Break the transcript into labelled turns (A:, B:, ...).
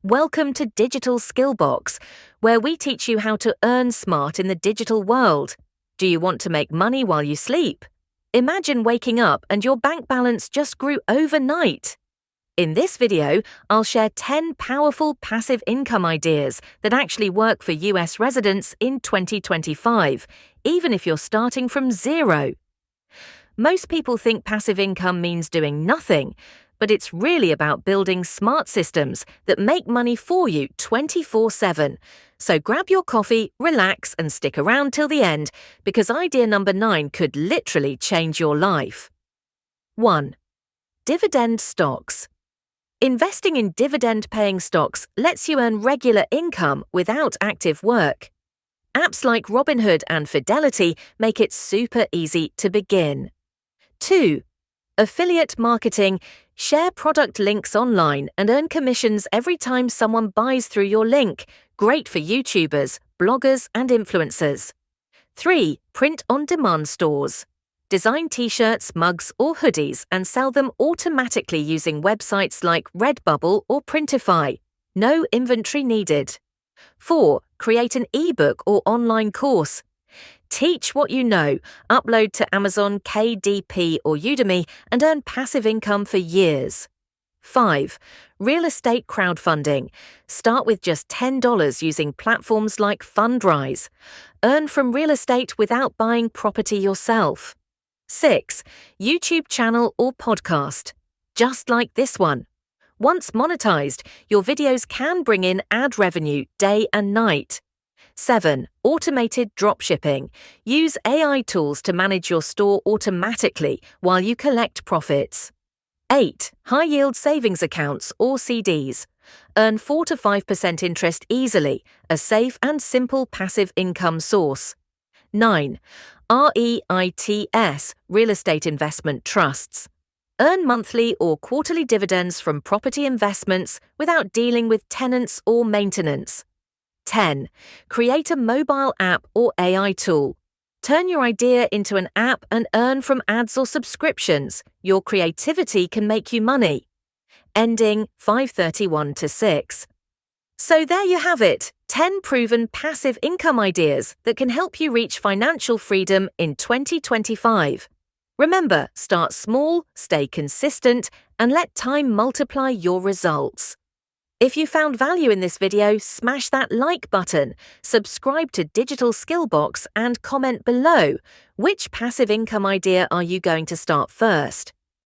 A: Welcome to Digital Skillbox, where we teach you how to earn smart in the digital world. Do you want to make money while you sleep? Imagine waking up and your bank balance just grew overnight. In this video, I'll share 10 powerful passive income ideas that actually work for US residents in 2025, even if you're starting from zero. Most people think passive income means doing nothing, but it's really about building smart systems that make money for you 24/7. So grab your coffee, relax, and stick around till the end, because idea number 9 could literally change your life. 1. Dividend stocks. Investing in dividend-paying stocks lets you earn regular income without active work. Apps like Robinhood and Fidelity make it super easy to begin. 2. Affiliate marketing. Share product links online and earn commissions every time someone buys through your link. Great for YouTubers, bloggers, and influencers. 3. Print-on-demand stores. Design t-shirts, mugs, or hoodies and sell them automatically using websites like Redbubble or Printify. No inventory needed. 4. Create an ebook or online course. Teach what you know, upload to Amazon, KDP, or Udemy, and earn passive income for years. 5. Real estate crowdfunding. Start with just $10 using platforms like Fundrise. Earn from real estate without buying property yourself. 6. YouTube channel or podcast. Just like this one. Once monetized, your videos can bring in ad revenue day and night. 7. Automated dropshipping. Use AI tools to manage your store automatically while you collect profits. 8. High-yield savings accounts or CDs. Earn 4 to 5% interest easily, a safe and simple passive income source. 9. REITs, real estate investment trusts. Earn monthly or quarterly dividends from property investments without dealing with tenants or maintenance. 10. Create a mobile app or AI tool. Turn your idea into an app and earn from ads or subscriptions. Your creativity can make you money. Ending 5:31-6. So there you have it, 10 proven passive income ideas that can help you reach financial freedom in 2025. Remember, start small, stay consistent, and let time multiply your results. If you found value in this video, smash that like button, subscribe to Digital Skillbox, and comment below. Which passive income idea are you going to start first?